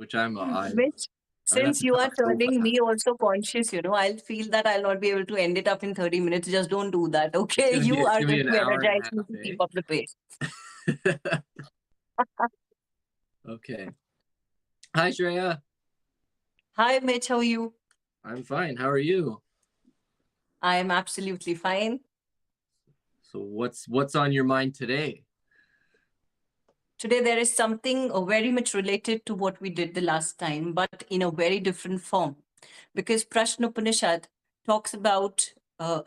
which I'm Which, I would have since to you are talk so turning fast. me also conscious, I'll feel that I'll not be able to end it up in 30 minutes. Just don't do that, okay? You It's are gonna be going an to hour and a energize me half, to keep eh? up the pace. Okay. Hi, Shreya. Hi, Mitch, how are you? I'm fine. How are you? I am absolutely fine. So what's on your mind today? Today, there is something very much related to what we did the last time, but in a very different form. Because Prashna Upanishad talks about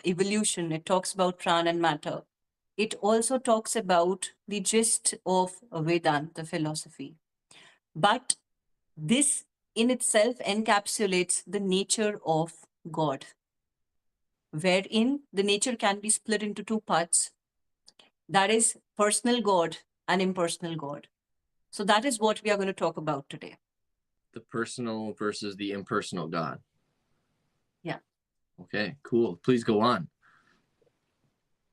evolution, it talks about prana and matter. It also talks about the gist of Vedanta philosophy. But this in itself encapsulates the nature of God, wherein the nature can be split into two parts, that is, personal God and impersonal God. So, that is what we are going to talk about today. The personal versus the impersonal God. Yeah. Okay, cool. Please go on.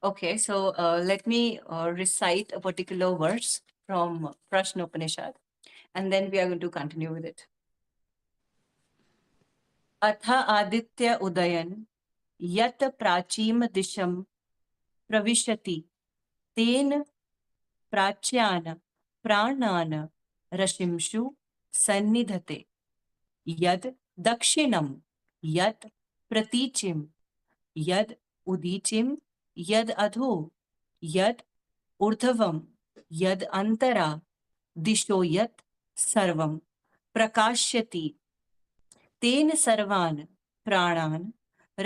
Okay, so let me recite a particular verse from Prashna Upanishad, and then we are going to continue with it. Atha aditya udayan yat prachim disham pravishati ten प्राच्यान प्राणान रशिंशु सन्निधते यद दक्षिणम यद प्रतीचिम यद उदीचिम यद अधो यद ऊर्ध्वम यद अंतरा दिशो यत सर्वम प्रकाश्यति तेन सर्वान प्राणान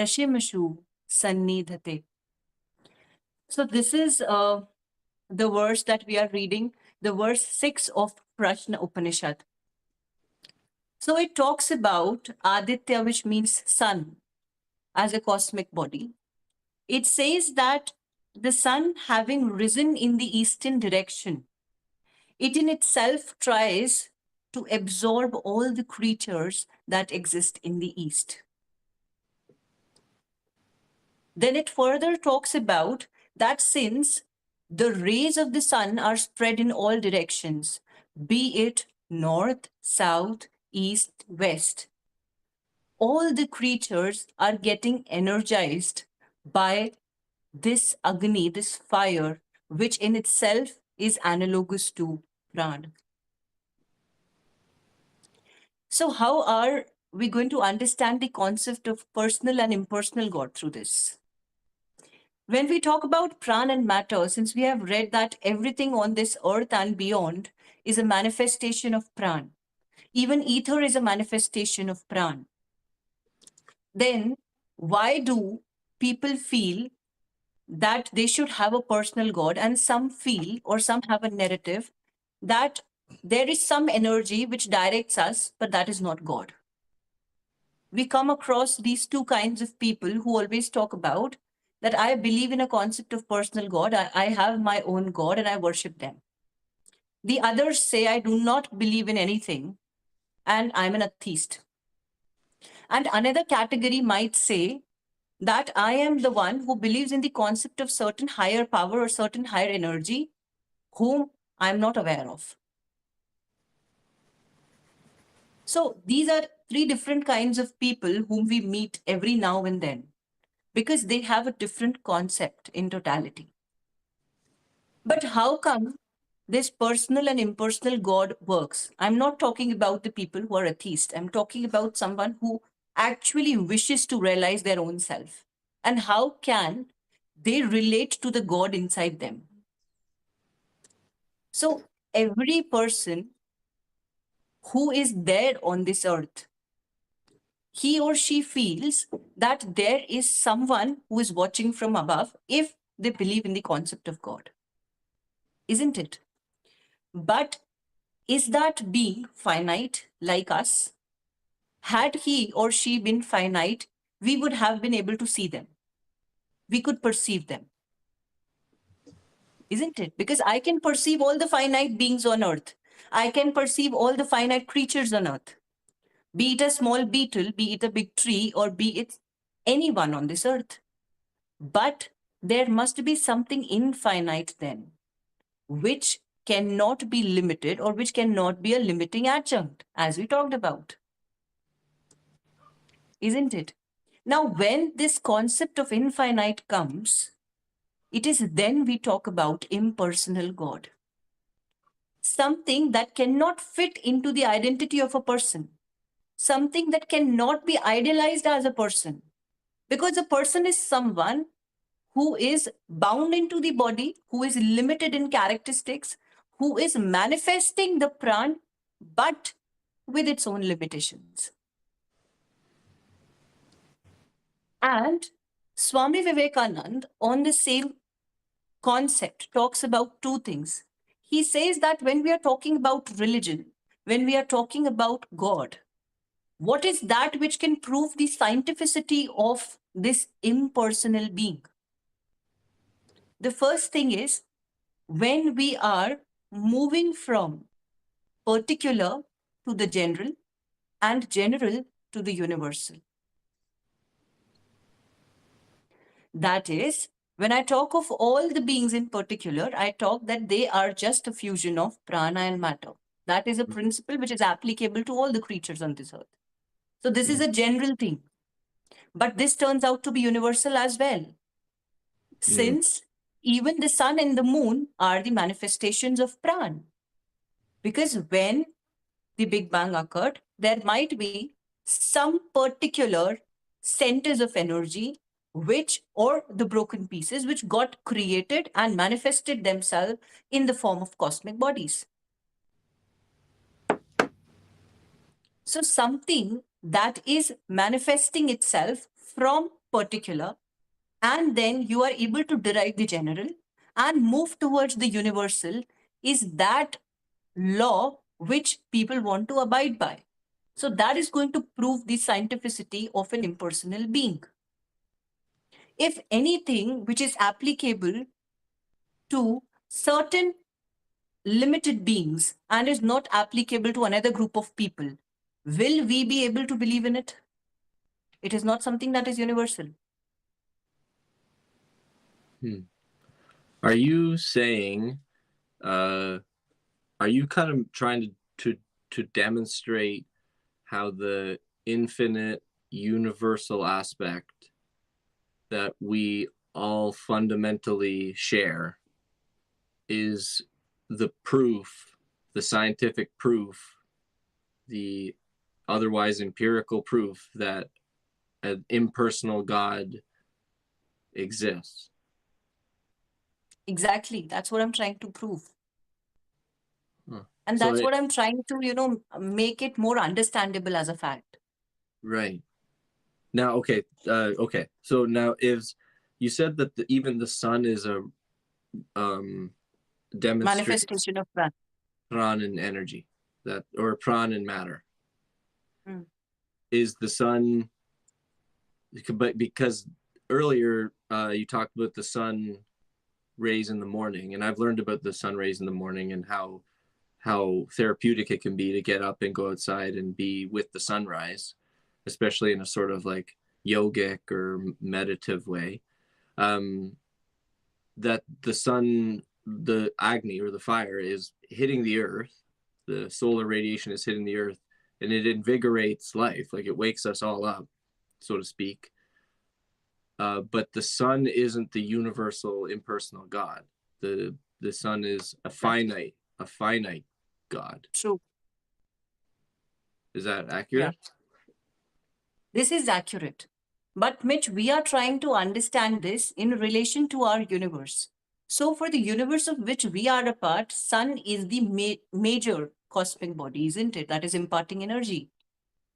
रशिमशु सन्निधते. So this is the verse that we are reading, the verse 6 of Prashna Upanishad. So it talks about Aditya, which means sun, as a cosmic body. It says that the sun, having risen in the eastern direction, it in itself tries to absorb all the creatures that exist in the east. Then it further talks about that since the rays of the sun are spread in all directions, be it north, south, east, west, all the creatures are getting energized by this Agni, this fire, which in itself is analogous to Prana. So, how are we going to understand the concept of personal and impersonal God through this? When we talk about prana and matter, since we have read that everything on this earth and beyond is a manifestation of prana, even ether is a manifestation of prana, then why do people feel that they should have a personal God, and some feel or some have a narrative that there is some energy which directs us, but that is not God? We come across these two kinds of people who always talk about that I believe in a concept of personal God. I have my own God and I worship them. The others say I do not believe in anything and I'm an atheist. And another category might say that I am the one who believes in the concept of certain higher power or certain higher energy whom I'm not aware of. So these are three different kinds of people whom we meet every now and then, because they have a different concept in totality. But how come this personal and impersonal God works? I'm not talking about the people who are atheists. I'm talking about someone who actually wishes to realize their own self. And how can they relate to the God inside them? So every person who is there on this earth, he or she feels that there is someone who is watching from above if they believe in the concept of God. Isn't it? But is that being finite like us? Had he or she been finite, we would have been able to see them. We could perceive them. Isn't it? Because I can perceive all the finite beings on earth. I can perceive all the finite creatures on earth. Be it a small beetle, be it a big tree, or be it anyone on this earth. But there must be something infinite then, which cannot be limited or which cannot be a limiting adjunct, as we talked about. Isn't it? Now, when this concept of infinite comes, it is then we talk about impersonal God. Something that cannot fit into the identity of a person. Something that cannot be idealized as a person. Because a person is someone who is bound into the body, who is limited in characteristics, who is manifesting the pran, but with its own limitations. And Swami Vivekanand, on the same concept, talks about two things. He says that when we are talking about religion, when we are talking about God, what is that which can prove the scientificity of this impersonal being? The first thing is when we are moving from particular to the general and general to the universal. That is, when I talk of all the beings in particular, I talk that they are just a fusion of prana and matter. That is a principle which is applicable to all the creatures on this earth. So this is a general thing. But this turns out to be universal as well. Since even the sun and the moon are the manifestations of pran. Because when the Big Bang occurred, there might be some particular centers of energy which, or the broken pieces, which got created and manifested themselves in the form of cosmic bodies. So something that is manifesting itself from particular, and then you are able to derive the general and move towards the universal, is that law which people want to abide by. So that is going to prove the scientificity of an impersonal being. If anything which is applicable to certain limited beings and is not applicable to another group of people, will we be able to believe in it? It is not something that is universal. Are you saying, are you kind of trying to demonstrate how the infinite universal aspect that we all fundamentally share is the proof, the scientific proof, the otherwise empirical proof that an impersonal God exists? Exactly. That's what I'm trying to prove. And So that's what I'm trying to, make it more understandable as a fact. Right. Now, okay. So now, if you said that even the sun is a demonstrates Manifestation of prana. prana and energy, that or prana and matter, is the sun? But because earlier you talked about the sun rays in the morning, and I've learned about the sun rays in the morning and how therapeutic it can be to get up and go outside and be with the sunrise, especially in a sort of like yogic or meditative way. That the sun, the Agni or the fire, is hitting the earth, the solar radiation is hitting the earth, and it invigorates life, like it wakes us all up, so to speak. But the sun isn't the universal impersonal God. The sun is a finite God. True. Is that accurate? Yeah. This is accurate. But Mitch, we are trying to understand this in relation to our universe. So for the universe of which we are a part, sun is the major cosmic body, isn't it? That is imparting energy.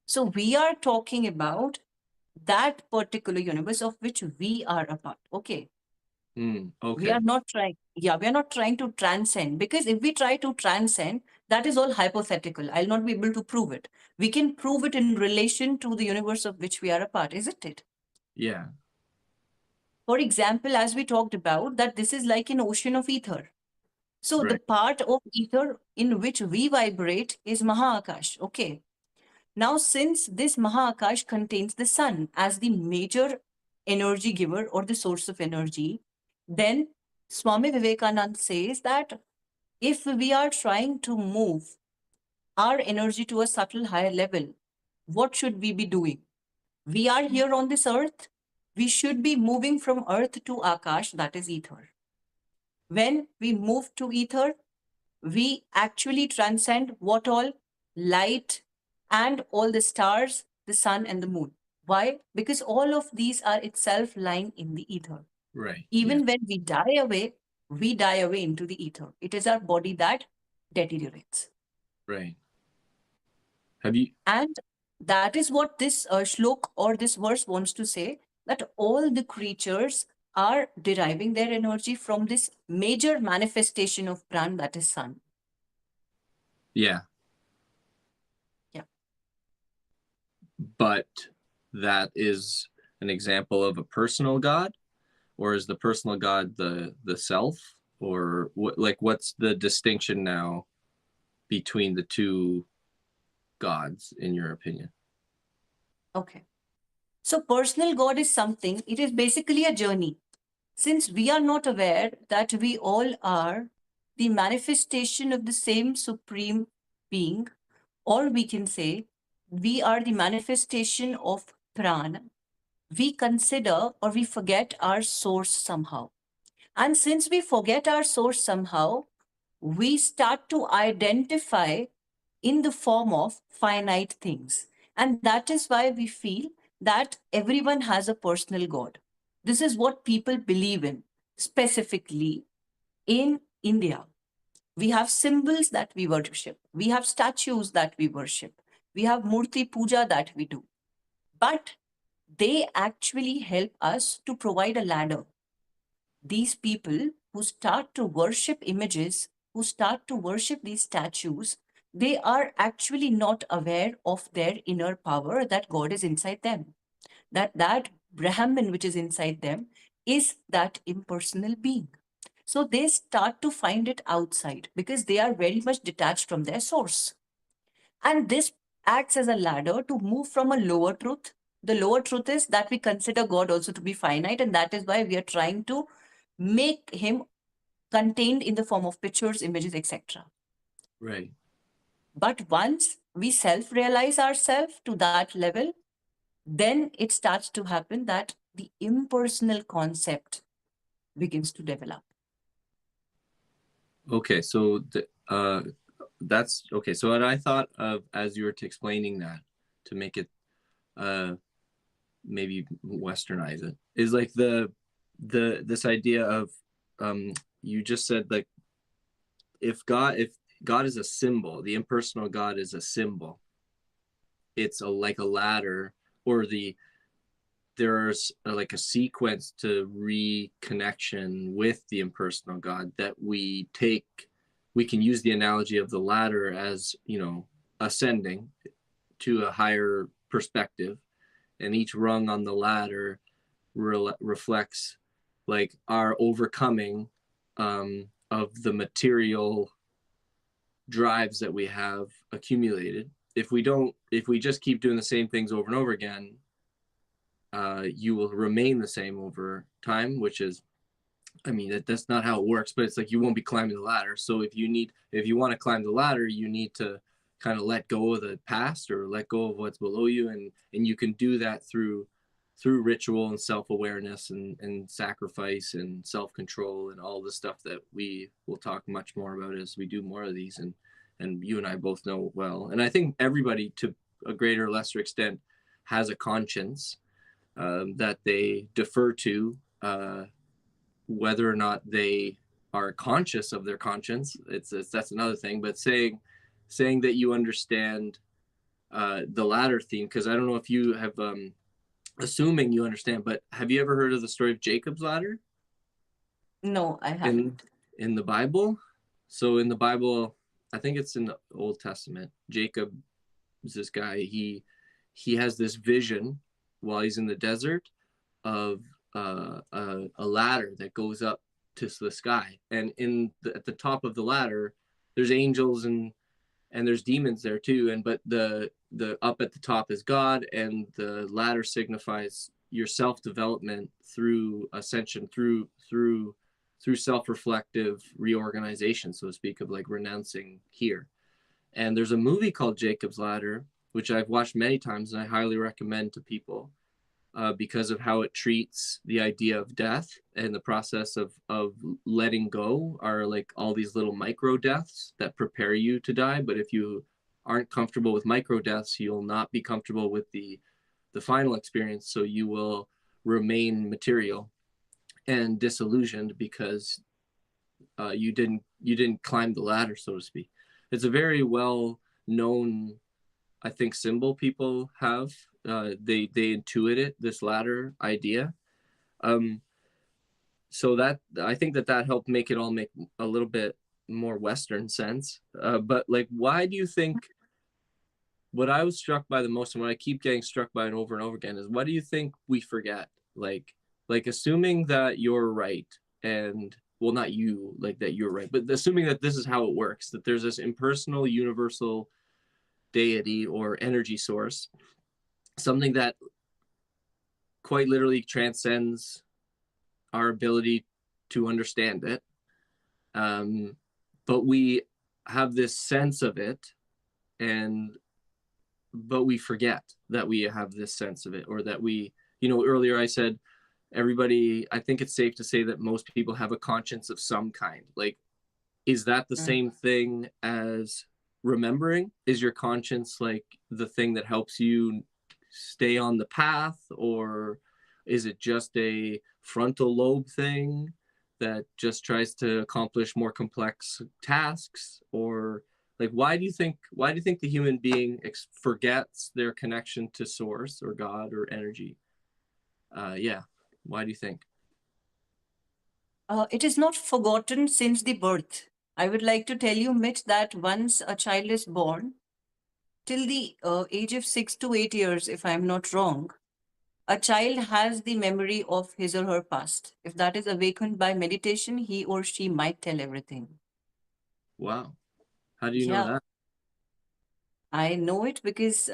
So we are talking about that particular universe of which we are a part. Okay. Okay. We are not trying to transcend, because if we try to transcend, that is all hypothetical. I'll not be able to prove it. We can prove it in relation to the universe of which we are a part, isn't it? Yeah. For example, as we talked about, that this is like an ocean of ether. So the part of ether in which we vibrate is Mahakash. Okay. Now, since this Mahakash contains the sun as the major energy giver or the source of energy, then Swami Vivekananda says that if we are trying to move our energy to a subtle higher level, what should we be doing? We are here on this earth. We should be moving from earth to Akash, that is ether. When we move to ether, we actually transcend what all? Light and all the stars, the sun and the moon. Why? Because all of these are itself lying in the ether. Right. Yeah. Even when we die away into the ether. It is our body that deteriorates. Right. Have you? And that is what this shlok or this verse wants to say, that all the creatures are deriving their energy from this major manifestation of pran, that is sun. Yeah. Yeah. But that is an example of a personal God, or is the personal God the self, or what? Like, what's the distinction now between the two gods, in your opinion? Okay. So personal God is something, it is basically a journey. Since we are not aware that we all are the manifestation of the same supreme being, or we can say we are the manifestation of prana, we consider or we forget our source somehow. And since we forget our source somehow, we start to identify in the form of finite things. And that is why we feel that everyone has a personal God. This is what people believe in, specifically in India. We have symbols that we worship, we have statues that we worship, we have Murti Puja that we do. But they actually help us to provide a ladder. These people who start to worship images, who start to worship these statues, they are actually not aware of their inner power, that God is inside them. That Brahman which is inside them is that impersonal being. So they start to find it outside because they are very much detached from their source. And this acts as a ladder to move from a lower truth. The lower truth is that we consider God also to be finite, and that is why we are trying to make him contained in the form of pictures, images, etc. Right. But once we self realize ourselves to that level, then it starts to happen that the impersonal concept begins to develop. Okay. So that's okay. So what I thought of as you were explaining that, to make it uh maybe westernize it, is like the this idea of you just said, like, if God is a symbol, the impersonal God is a symbol. It's like a ladder, or there's like a sequence to reconnection with the impersonal God that we take. We can use the analogy of the ladder as, ascending to a higher perspective, and each rung on the ladder reflects like our overcoming of the material drives that we have accumulated. If we just keep doing the same things over and over again, you will remain the same over time, which is, I mean, that's not how it works, but it's like you won't be climbing the ladder. So if you want to climb the ladder, you need to kind of let go of the past, or let go of what's below you, and you can do that through ritual and self-awareness and sacrifice and self-control and all the stuff that we will talk much more about as we do more of these, and you and I both know well. And I think everybody, to a greater or lesser extent, has a conscience that they defer to, whether or not they are conscious of their conscience. It's that's another thing. But saying that you understand the latter theme, because I don't know if you have, assuming you understand, but have you ever heard of the story of Jacob's ladder No, I in haven't. the Bible? So in the Bible, I think it's in the Old Testament, Jacob is this guy. He has this vision while he's in the desert of a ladder that goes up to the sky, and at the top of the ladder, there's angels and there's demons there too. And but the up at the top is God, and the ladder signifies your self development through ascension, through through self-reflective reorganization, so to speak, of like renouncing here. And there's a movie called Jacob's Ladder, which I've watched many times and I highly recommend to people, because of how it treats the idea of death and the process of letting go are like all these little micro deaths that prepare you to die. But if you aren't comfortable with micro deaths, you'll not be comfortable with the final experience. So you will remain material and disillusioned because you didn't climb the ladder, so to speak. It's a very well known, I think, symbol people have. They intuit it, this ladder idea. So that I think that helped make it all make a little bit more Western sense. But like, why do you think? What I was struck by the most, and what I keep getting struck by and over again, is what do you think we forget? Like assuming that you're right, and well, not you, like that you're right, but assuming that this is how it works, that there's this impersonal, universal deity or energy source, something that quite literally transcends our ability to understand it. But we have this sense of it, and but we forget that we have this sense of it, or that we, earlier I said everybody, I think it's safe to say that most people have a conscience of some kind. Like, is that the same thing as remembering? Is your conscience like the thing that helps you stay on the path, or is it just a frontal lobe thing that just tries to accomplish more complex tasks? Or like, why do you think the human being forgets their connection to source or God or energy? Yeah, why do you think? It is not forgotten since the birth. I would like to tell you, Mitch, that once a child is born, till the age of 6 to 8 years, if I'm not wrong, a child has the memory of his or her past. If that is awakened by meditation, he or she might tell everything. Wow, how do you know Yeah, that? I know it because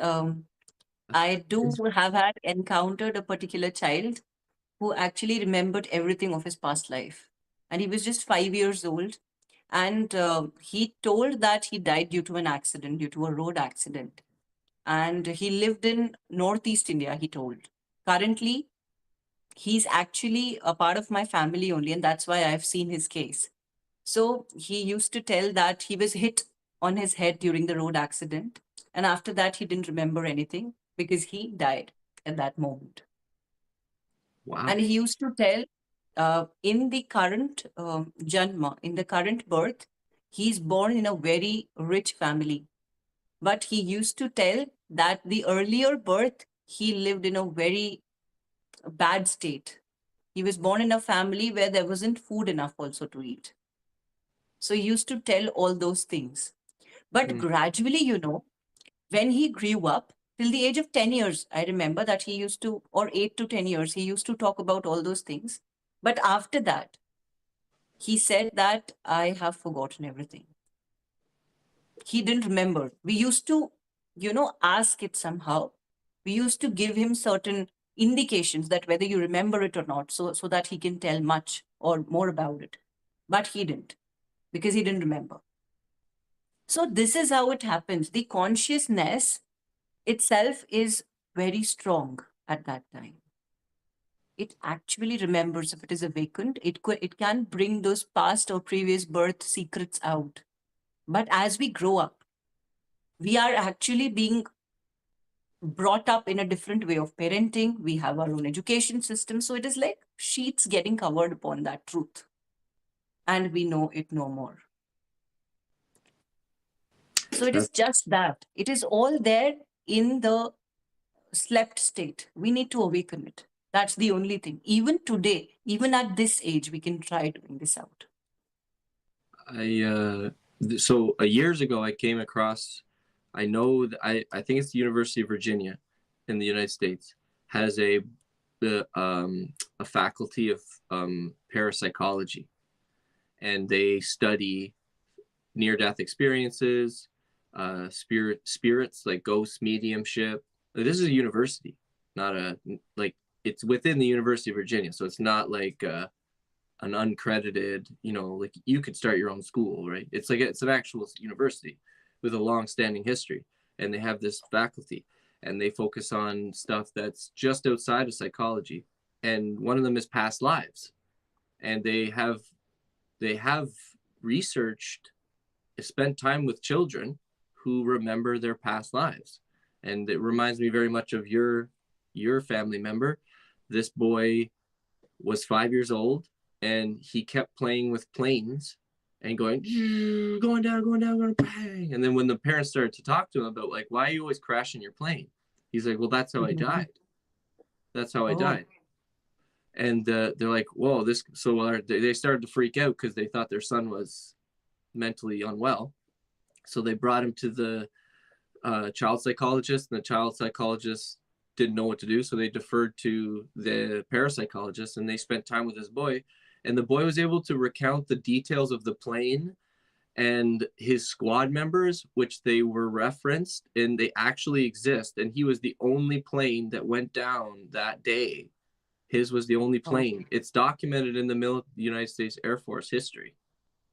I do That's have had encountered a particular child who actually remembered everything of his past life. And he was just 5 years old. And he told that he died due to an accident, due to a road accident. And he lived in Northeast India, he told. Currently, he's actually a part of my family only, and that's why I've seen his case. So he used to tell that he was hit on his head during the road accident. And after that, he didn't remember anything because he died at that moment. And wow. he used to tell in the current Janma, in the current birth, he's born in a very rich family. But he used to tell that the earlier birth, he lived in a very bad state. He was born in a family where there wasn't food enough also to eat. So he used to tell all those things. But Hmm. gradually, when he grew up, till the age of 10 years, I remember that he used to, or 8 to 10 years, he used to talk about all those things. But after that, he said that I have forgotten everything. He didn't remember. We used to, ask it somehow. We used to give him certain indications that whether you remember it or not, so that he can tell much or more about it. But he didn't, because he didn't remember. So this is how it happens. The consciousness itself is very strong at that time. It actually remembers if it is awakened. It can bring those past or previous birth secrets out. But as we grow up, we are actually being brought up in a different way of parenting. We have our own education system. So it is like sheets getting covered upon that truth. And we know it no more. So it is That's just that. It is all there in the slept state. We need to awaken it. That's the only thing. Even today, even at this age, we can try doing this out. so years ago I came across, I know that I think it's the University of Virginia in the United States has a faculty of parapsychology, and they study near death experiences, spirits like ghosts, mediumship. This is a university, not a like it's within the University of Virginia, so it's not like an uncredited, like you could start your own school, right? It's like it's an actual university with a long-standing history, and they have this faculty, and they focus on stuff that's just outside of psychology, and one of them is past lives, and they have researched, spent time with children who remember their past lives, and it reminds me very much of your family member. This boy was 5 years old, and he kept playing with planes and going going down, going bang. And then when the parents started to talk to him about like, why are you always crashing your plane? He's like, well, that's how I died. That's how I Oh. died. And they're like, whoa, this. So they started to freak out because they thought their son was mentally unwell. So they brought him to the child psychologist, and the child psychologist didn't know what to do, so they deferred to the parapsychologist, and they spent time with this boy, and the boy was able to recount the details of the plane and his squad members, which they were referenced and they actually exist, and he was the only plane that went down that day. His was the only Oh, plane. It's documented in the United States Air Force history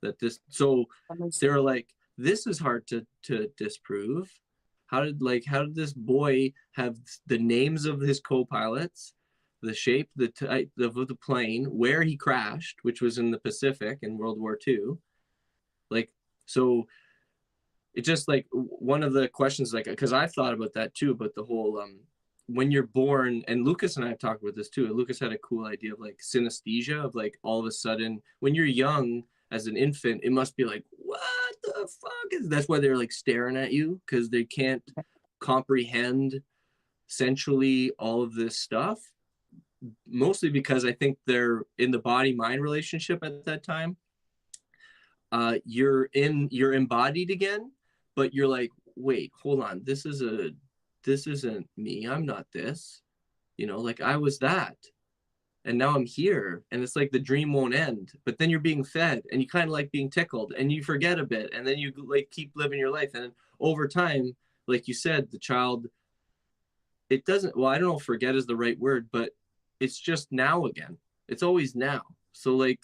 that this. So amazing. they're like, this is hard to disprove. How did this boy have the names of his co-pilots, the shape, the type of the plane, where he crashed, which was in the Pacific in World War II? Like, so it just like one of the questions, like, because I've thought about that too, about the whole when you're born, and Lucas and I have talked about this too. Lucas had a cool idea of like synesthesia, of like all of a sudden when you're young as an infant, it must be like, what the fuck is, that's why they're like staring at you, because they can't comprehend sensually all of this stuff, mostly because I think they're in the body mind relationship at that time. You're embodied again, but you're like, wait, hold on, this isn't me, I'm not this, like I was that, and now I'm here, and it's like the dream won't end, but then you're being fed and you kind of like being tickled and you forget a bit, and then you like keep living your life, and over time, like you said, the child, it doesn't, well, I don't know if forget is the right word, but it's just now again, it's always now. So like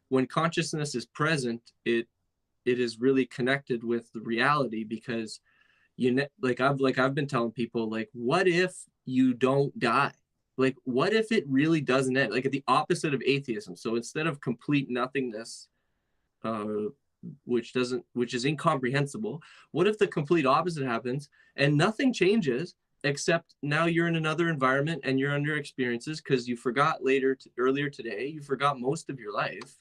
when consciousness is present, it is really connected with the reality, because like I've been telling people, like, what if you don't die? Like, what if it really doesn't end? Like, at the opposite of atheism. So instead of complete nothingness, uh, which is incomprehensible, what if the complete opposite happens and nothing changes, except now you're in another environment and you're under experiences because you forgot earlier today, you forgot most of your life.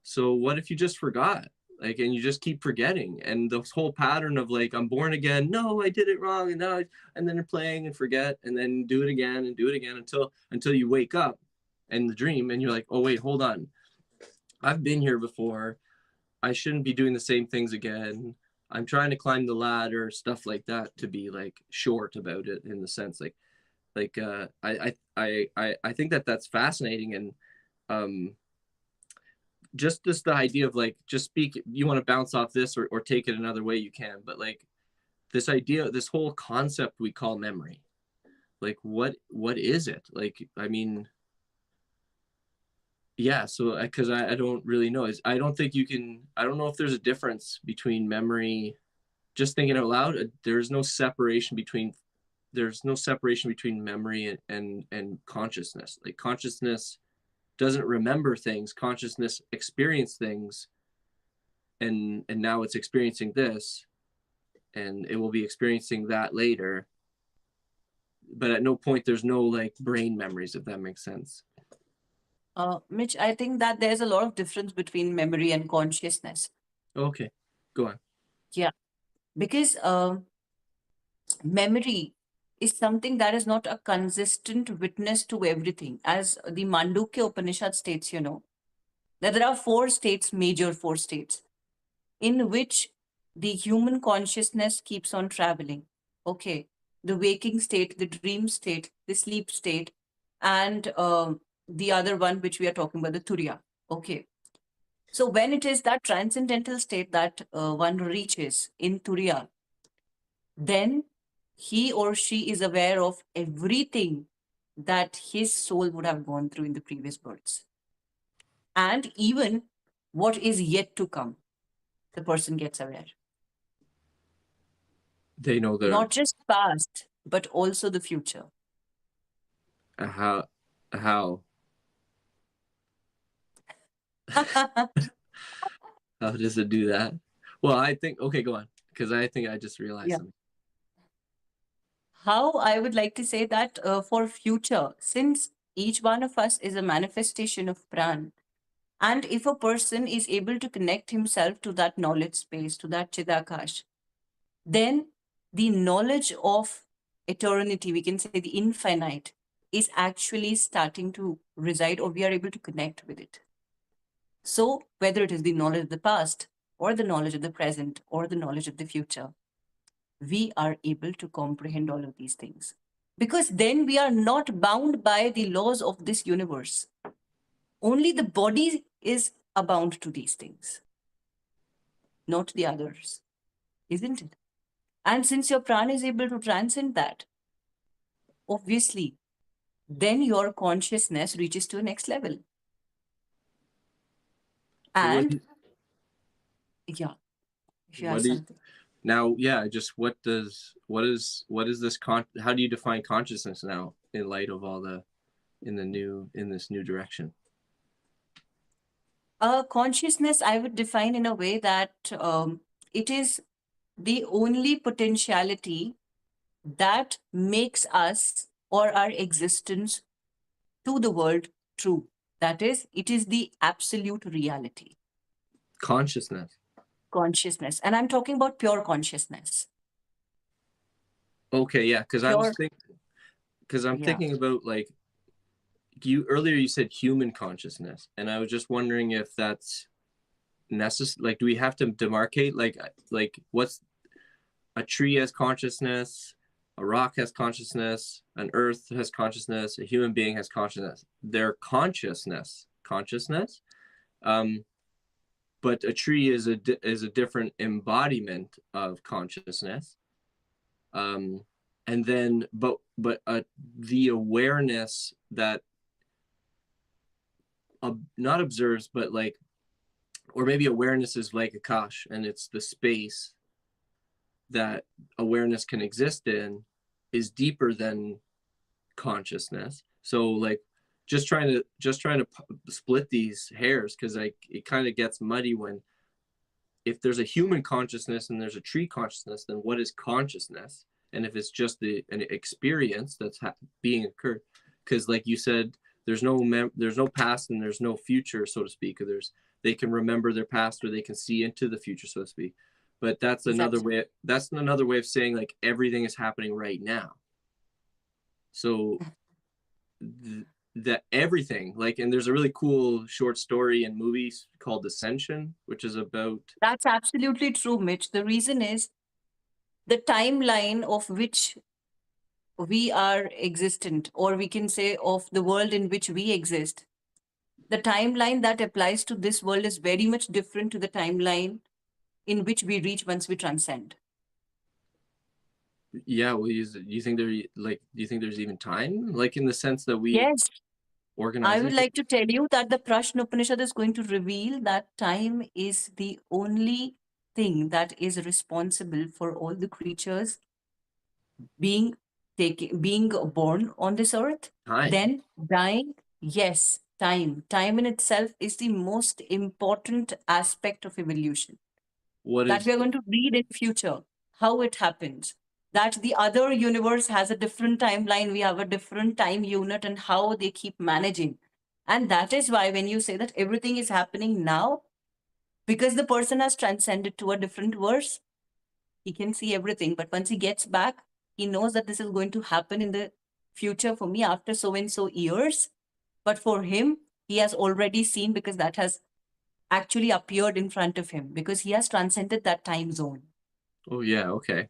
So what if you just forgot? Like, and you just keep forgetting, and this whole pattern of like, I'm born again, no, I did it wrong, and and then you're playing and forget, and then do it again and do it again until you wake up in the dream, and you're like, oh wait, hold on, I've been here before, I shouldn't be doing the same things again. I'm trying to climb the ladder, stuff like that, to be like short about it, in the sense I think that that's fascinating. And um just the idea of like, just speak, you want to bounce off this, or take it another way, you can, but like this idea, this whole concept we call memory, like what is it? Like, I mean, yeah, so because I don't really know, is I don't think you can, I don't know if there's a difference between memory, just thinking out loud, there's no separation between memory and consciousness. Like, consciousness doesn't remember things, consciousness experience things, and now it's experiencing this, and it will be experiencing that later, but at no point there's no like brain memories, if that makes sense. Mitch, I think that there's a lot of difference between memory and consciousness. Okay, go on. Yeah, because memory is something that is not a consistent witness to everything. As the Mandukya Upanishad states, that there are four states, major four states, in which the human consciousness keeps on traveling. Okay. The waking state, the dream state, the sleep state, and the other one which we are talking about, the Turiya. Okay. So when it is that transcendental state that one reaches in Turiya, then he or she is aware of everything that his soul would have gone through in the previous births. and even what is yet to come. The person gets aware. They know their Not just past, but also the future. how how does it do that? Well, I think okay, go on, because I think I just realized Yeah. something. How I would like to say that for future, since each one of us is a manifestation of Pran, and if a person is able to connect himself to that knowledge space, to that Chidakash, then the knowledge of eternity, we can say the infinite, is actually starting to reside, or we are able to connect with it. So, whether it is the knowledge of the past, or the knowledge of the present, or the knowledge of the future, we are able to comprehend all of these things. Because then we are not bound by the laws of this universe. Only the body is bound to these things, not the others, isn't it? And since your prana is able to transcend that, obviously, then your consciousness reaches to a next level. What And yeah, if you have what do you, something. now? Yeah, just what is this how do you define consciousness now in light of all the in this new direction? Consciousness, I would define in a way that it is the only potentiality that makes us or our existence to the world true. That is, it is the absolute reality, Consciousness. consciousness. And I'm talking about pure consciousness. Okay, yeah, Pure, because I'm yeah. thinking about like you earlier you said human consciousness, and I was just wondering if that's necessary. Like, do we have to demarcate like what's a tree has consciousness, a rock has consciousness, an earth has consciousness, a human being has consciousness. Their consciousness. Um, but a tree is a different embodiment of consciousness. Um, and then, the awareness that not observes, but like, or maybe awareness is like Akash, and it's the space that awareness can exist in is deeper than consciousness. So like just trying to split these hairs, because like it kind of gets muddy when if there's a human consciousness and there's a tree consciousness, then what is consciousness? And if it's just an experience that's being occurred, because like you said, there's no past and there's no future, so to speak. Or they can remember their past or they can see into the future, so to speak. But that's another Exactly. way. That's another way of saying like everything is happening right now. So that everything like, and there's a really cool short story and movies called Ascension, which is about That's absolutely true, Mitch. The reason is the timeline of which we are existent, or we can say of the world in which we exist. The timeline that applies to this world is very much different to the timeline in which we reach once we transcend. yeah. Well, you think there like do you think there's even time, like in the sense that we Yes, I organize would it? like to tell you that the Prashna Upanishad is going to reveal that time is the only thing that is responsible for all the creatures being being born on this earth, Time. then dying. Yes, time in itself is the most important aspect of evolution What that is we are going to read in future, how it happens, that the other universe has a different timeline, we have a different time unit, and how they keep managing. And that is why when you say that everything is happening now, because the person has transcended to a different verse, he can see everything. But once he gets back, he knows that this is going to happen in the future for me after so and so years. But for him, he has already seen, because that has actually appeared in front of him, because he has transcended that time zone. oh yeah, okay.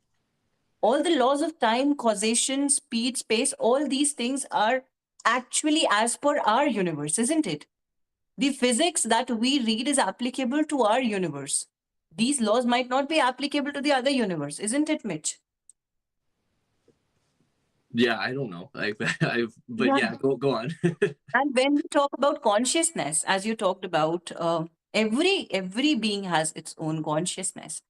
All the laws of time, causation, speed, space, all these things are actually as per our universe, isn't it? The physics that we read is applicable to our universe. These laws might not be applicable to the other universe, isn't it, Mitch? Yeah, I don't know. Like but Yeah. yeah, go on. And when we talk about consciousness, as you talked about, every being has its own consciousness.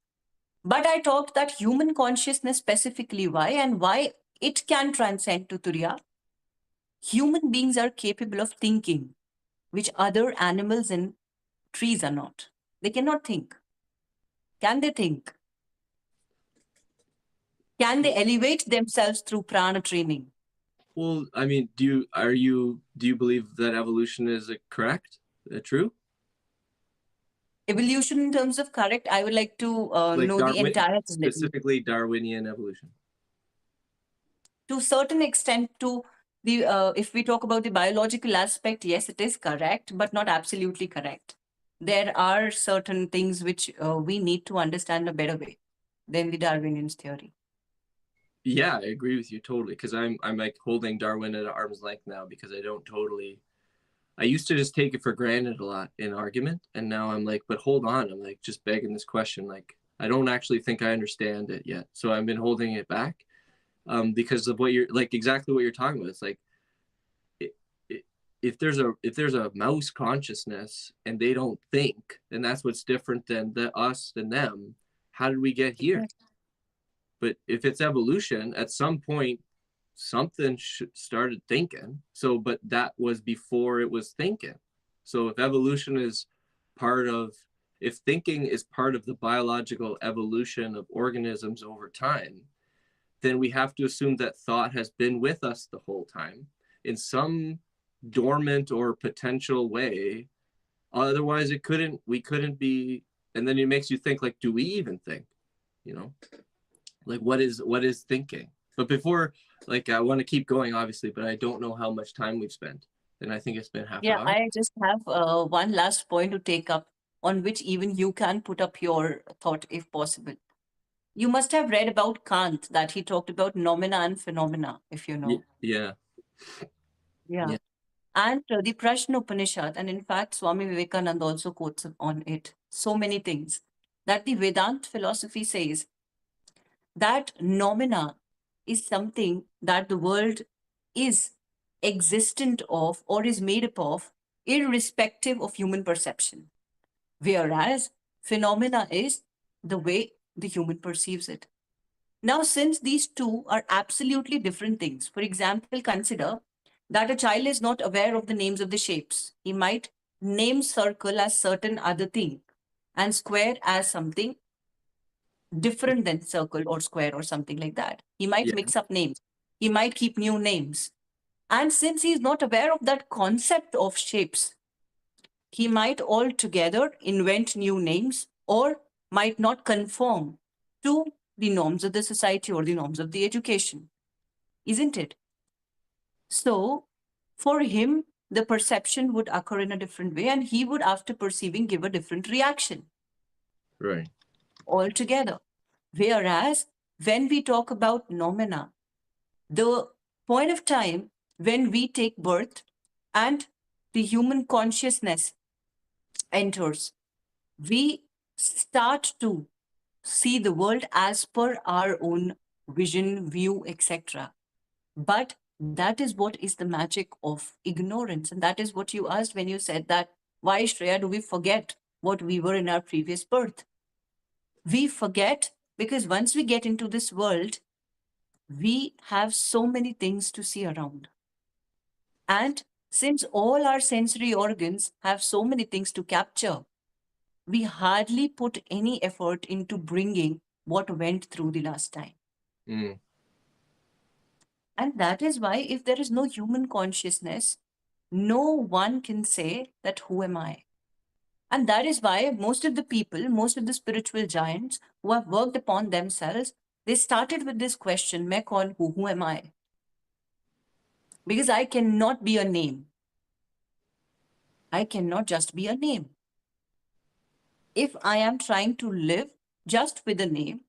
But I talked that human consciousness specifically, why and why it can transcend to Turiya. Human beings are capable of thinking, which other animals and trees are not. They cannot think. Can they think? Can they elevate themselves through prana training? Well, I mean, do you believe that evolution is correct? True? Evolution, in terms of correct, I would like to Like know the Darwin, entire thing. specifically Darwinian evolution. To certain extent, to the if we talk about the biological aspect, yes, it is correct, but not absolutely correct. There are certain things which we need to understand a better way than the Darwinian's theory. Yeah, I agree with you totally because I'm like holding Darwin at arm's length now because I don't totally. I used to just take it for granted a lot in argument, and now I'm like, but hold on, I'm like just begging this question. Like I don't actually think I understand it yet, so I've been holding it back because of what you're like exactly what you're talking about. It's like it, if there's a mouse consciousness and they don't think, and that's what's different than us than them. How did we get here? Yes. But if it's evolution, at some point, something started thinking. So, but that was before it was thinking. So, if evolution is part of, if thinking is part of the biological evolution of organisms over time, then we have to assume that thought has been with us the whole time in some dormant or potential way. Otherwise, we couldn't be, and then it makes you think like, do we even think? You know? Like what is thinking? But before, like I want to keep going obviously, but I don't know how much time we've spent, and I think it's been half Yeah, hour. I just have one last point to take up on which even you can put up your thought if possible. You must have read about Kant that he talked about nomina and phenomena, if you know. Yeah, Yeah. yeah, And the Prashna Upanishad, and in fact, Swami Vivekananda also quotes on it so many things that the Vedant philosophy says that nomina is something that the world is existent of or is made up of, irrespective of human perception. Whereas phenomena is the way the human perceives it. Now, since these two are absolutely different things, for example, consider that a child is not aware of the names of the shapes. He might name circle as certain other thing and square as something different than circle or square or something like that. He might yeah, mix up names. He might keep new names. And since he is not aware of that concept of shapes, he might altogether invent new names or might not conform to the norms of the society or the norms of the education, isn't it? So, for him, the perception would occur in a different way, and he would, after perceiving, give a different reaction right. altogether. Whereas, when we talk about nomina, the point of time when we take birth and the human consciousness enters, we start to see the world as per our own vision, view, etc. But that is what is the magic of ignorance. And that is what you asked when you said that, why, Shreya, do we forget what we were in our previous birth? We forget because once we get into this world, we have so many things to see around. And since all our sensory organs have so many things to capture, we hardly put any effort into bringing what went through the last time. Mm. And that is why, if there is no human consciousness, no one can say that, who am I? And that is why most of the people, most of the spiritual giants who have worked upon themselves, they started with this question, Main kaun hu? Who am I? Because I cannot be a name. I cannot just be a name. If I am trying to live just with a name,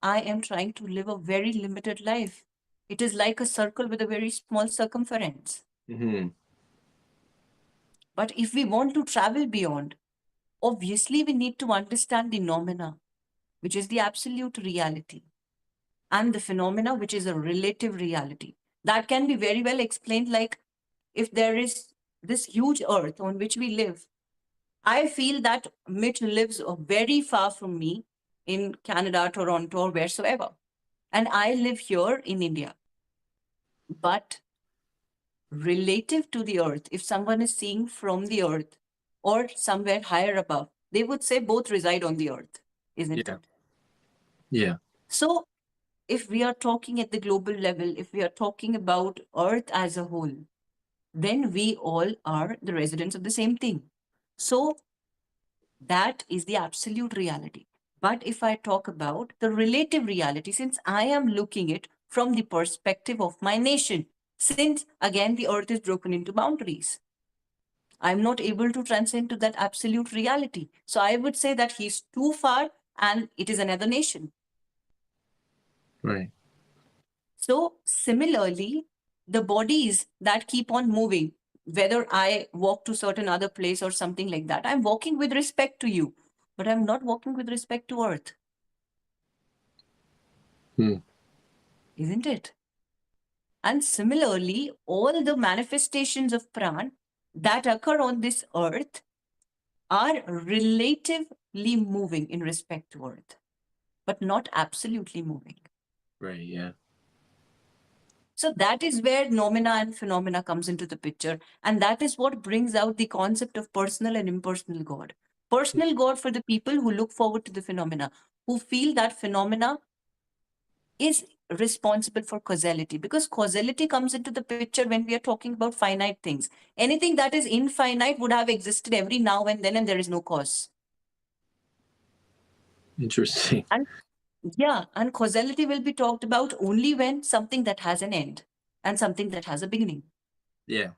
I am trying to live a very limited life. It is like a circle with a very small circumference. Mm-hmm. But if we want to travel beyond, obviously we need to understand the nomina, which is the absolute reality, and the phenomena, which is a relative reality. That can be very well explained like, if there is this huge earth on which we live, I feel that Mitch lives very far from me in Canada, Toronto, or wheresoever. And I live here in India. But relative to the earth, if someone is seeing from the earth or somewhere higher above, they would say both reside on the earth, isn't Yeah. it? Yeah. So, if we are talking at the global level, if we are talking about earth as a whole, then we all are the residents of the same thing. So, that is the absolute reality. But if I talk about the relative reality, since I am looking it from the perspective of my nation, since again the earth is broken into boundaries, I'm not able to transcend to that absolute reality. So I would say that he's too far and it is another nation. Right. So similarly, the bodies that keep on moving, whether I walk to certain other place or something like that, I'm walking with respect to you, but I'm not walking with respect to earth, Hmm. isn't it? And similarly, all the manifestations of pran that occur on this earth are relatively moving in respect to earth, but not absolutely moving. Right. Yeah. So that is where nomina and phenomena comes into the picture. And that is what brings out the concept of personal and impersonal God. Personal God for the people who look forward to the phenomena, who feel that phenomena is responsible for causality, because causality comes into the picture when we are talking about finite things. Anything that is infinite would have existed every now and there is no cause. Interesting. And yeah, and causality will be talked about only when something that has an end and something that has a beginning. Yeah.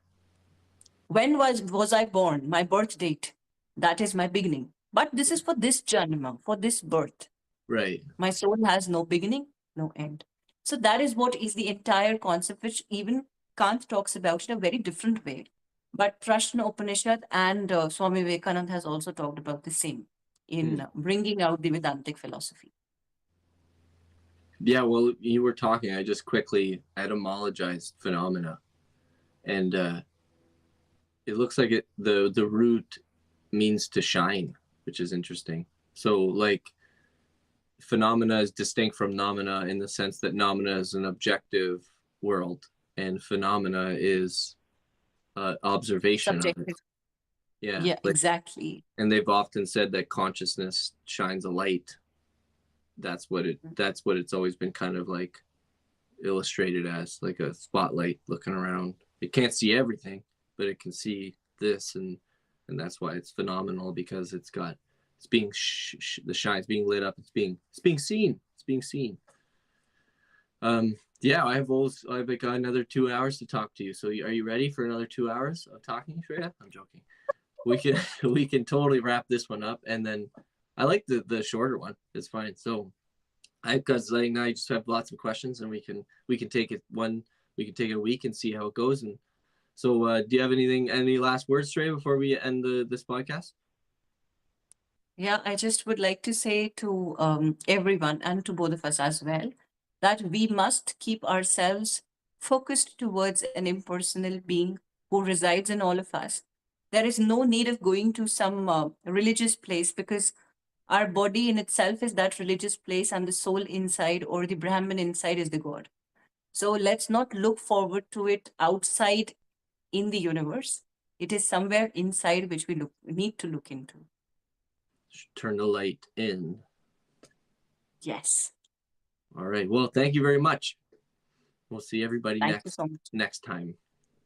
When was I born? My birth date. That is my beginning. But this is for this janma, for this birth. Right. My soul has no beginning, no end. So that is what is the entire concept, which even Kant talks about in a very different way. But Prashna Upanishad and Swami Vivekananda has also talked about the same Hmm. in bringing out the Vedantic philosophy. Yeah. Well, you were talking. I just quickly etymologized phenomena, and it looks like the root means to shine, which is interesting. So like phenomena is distinct from nomina in the sense that nomina is an objective world and phenomena is observation of it. Subjective. Yeah, Yeah, like, exactly. and they've often said that consciousness shines a light. That's what it's always been kind of like illustrated as, like a spotlight looking around. It can't see everything, but it can see this, and that's why it's phenomenal, because it's being the shine's being lit up. It's being seen. It's being seen. Yeah, I've like another 2 hours to talk to you. So are you ready for another 2 hours of talking, Shreya? I'm joking. We can we can totally wrap this one up, and then I like the shorter one. It's fine. So because like now I just have lots of questions, and we can take it a week and see how it goes. And so, do you have any last words, Shreya, before we end this podcast? Yeah, I just would like to say to everyone and to both of us as well that we must keep ourselves focused towards an impersonal being who resides in all of us. There is no need of going to some religious place, because our body in itself is that religious place, and the soul inside or the Brahman inside is the God. So let's not look forward to it outside in the universe. It is somewhere inside which we need to look into. Turn the light in. Yes. All right. Well, thank you very much. We'll see everybody Thank you next so much. next time.